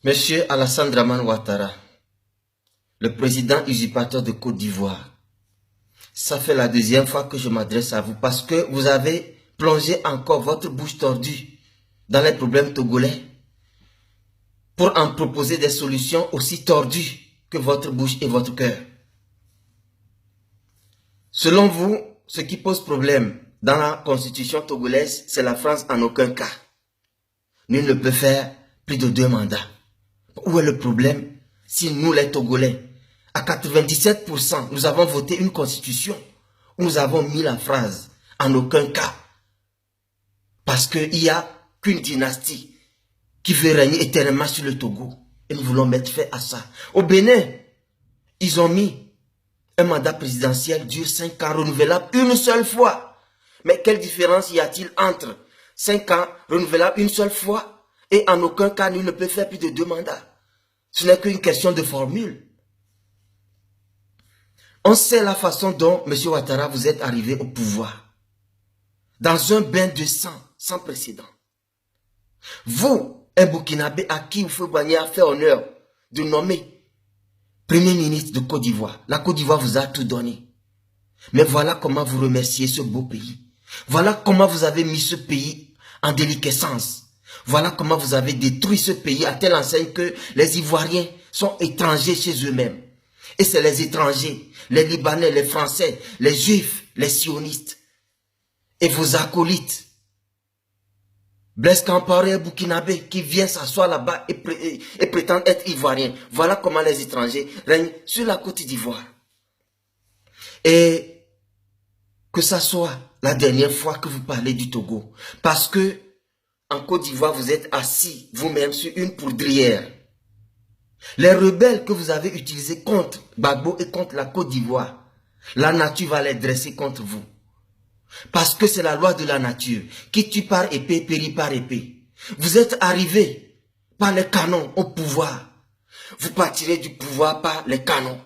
Monsieur Alassane Dramane Ouattara, le président usurpateur de Côte d'Ivoire, ça fait la deuxième fois que je m'adresse à vous parce que vous avez plongé encore votre bouche tordue dans les problèmes togolais pour en proposer des solutions aussi tordues que votre bouche et votre cœur. Selon vous, ce qui pose problème dans la constitution togolaise, c'est la France en aucun cas. Nul ne peut faire plus de 2 mandats. Où est le problème si nous les Togolais, à 97%, nous avons voté une constitution où nous avons mis la phrase « en aucun cas » parce qu'il n'y a qu'une dynastie qui veut régner éternellement sur le Togo et nous voulons mettre fin à ça. Au Bénin, ils ont mis un mandat présidentiel dure 5 ans renouvelable une seule fois. Mais quelle différence y a-t-il entre 5 ans renouvelable une seule fois et en aucun cas nul ne peut faire plus de 2 mandats? Ce n'est qu'une question de formule. On sait la façon dont M. Ouattara vous êtes arrivé au pouvoir. Dans un bain de sang sans précédent. Vous, un Burkinabé à qui Houphouët-Boigny a fait honneur de nommer Premier ministre de Côte d'Ivoire. La Côte d'Ivoire vous a tout donné. Mais voilà comment vous remerciez ce beau pays. Voilà comment vous avez mis ce pays en déliquescence. Voilà comment vous avez détruit ce pays à telle enseigne que les Ivoiriens sont étrangers chez eux-mêmes. Et c'est les étrangers, les Libanais, les Français, les Juifs, les sionistes et vos acolytes. Blaise Compaoré et Burkinabé qui viennent s'asseoir là-bas et prétendent être Ivoiriens. Voilà comment les étrangers règnent sur la Côte d'Ivoire. Et que ça soit la dernière fois que vous parlez du Togo. Parce que en Côte d'Ivoire, vous êtes assis vous-même sur une poudrière. Les rebelles que vous avez utilisés contre Gbagbo et contre la Côte d'Ivoire, la nature va les dresser contre vous. Parce que c'est la loi de la nature. Qui tue par épée, périt par épée. Vous êtes arrivés par les canons au pouvoir. Vous partirez du pouvoir par les canons.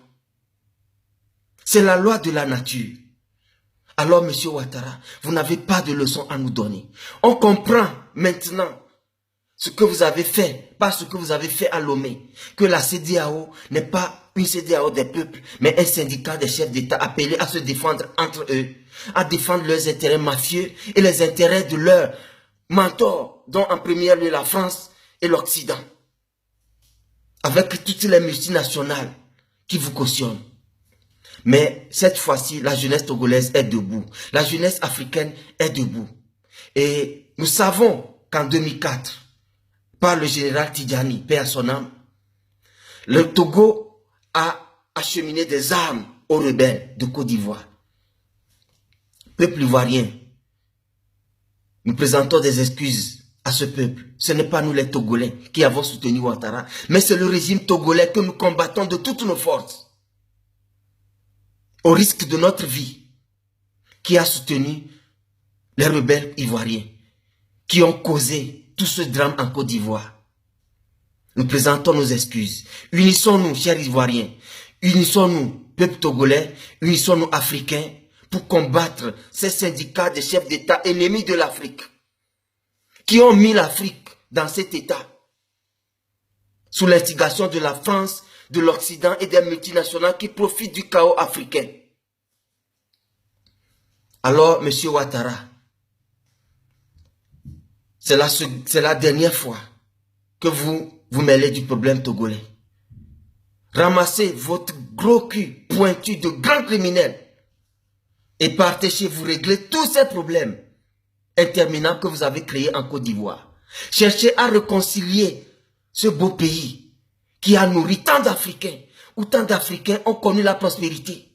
C'est la loi de la nature. Alors, monsieur Ouattara, vous n'avez pas de leçon à nous donner. On comprend maintenant ce que vous avez fait, pas ce que vous avez fait à Lomé, que la CEDEAO n'est pas une CEDEAO des peuples, mais un syndicat des chefs d'État appelés à se défendre entre eux, à défendre leurs intérêts mafieux et les intérêts de leurs mentors, dont en premier lieu la France et l'Occident, avec toutes les multinationales qui vous cautionnent. Mais cette fois-ci, la jeunesse togolaise est debout. La jeunesse africaine est debout. Et nous savons qu'en 2004, par le général Tidjani, paix à son âme, le Togo a acheminé des armes aux rebelles de Côte d'Ivoire. Peuple ivoirien, nous présentons des excuses à ce peuple. Ce n'est pas nous les Togolais qui avons soutenu Ouattara, mais c'est le régime togolais que nous combattons de toutes nos forces, au risque de notre vie, qui a soutenu les rebelles ivoiriens, qui ont causé tout ce drame en Côte d'Ivoire. Nous présentons nos excuses. Unissons-nous, chers Ivoiriens. Unissons-nous, peuple togolais. Unissons-nous, Africains, pour combattre ces syndicats de chefs d'État ennemis de l'Afrique, qui ont mis l'Afrique dans cet état, sous l'instigation de la France, de l'Occident et des multinationales qui profitent du chaos africain. Alors, monsieur Ouattara, c'est la dernière fois que vous vous mêlez du problème togolais. Ramassez votre gros cul pointu de grands criminels et partez chez vous régler tous ces problèmes interminables que vous avez créés en Côte d'Ivoire. Cherchez à réconcilier ce beau pays qui a nourri tant d'Africains, où tant d'Africains ont connu la prospérité.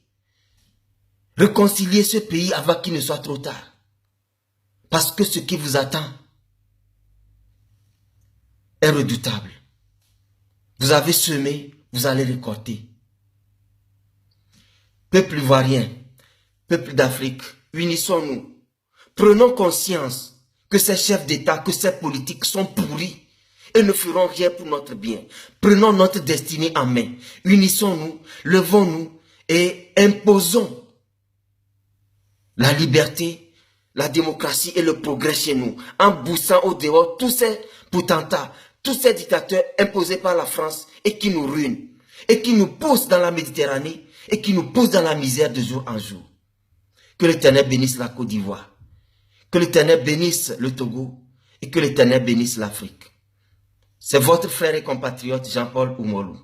Réconciliez ce pays avant qu'il ne soit trop tard. Parce que ce qui vous attend est redoutable. Vous avez semé, vous allez récolter. Peuple ivoirien, peuple d'Afrique, unissons-nous. Prenons conscience que ces chefs d'État, que ces politiques sont pourris et ne feront rien pour notre bien. Prenons notre destinée en main. Unissons-nous, levons-nous et imposons la liberté, la démocratie et le progrès chez nous, en poussant au dehors tous ces potentats, tous ces dictateurs imposés par la France et qui nous ruinent, et qui nous poussent dans la Méditerranée, et qui nous poussent dans la misère de jour en jour. Que l'Éternel bénisse la Côte d'Ivoire, que l'Éternel bénisse le Togo, et que l'Éternel bénisse l'Afrique. C'est votre frère et compatriote Jean-Paul Oumolou.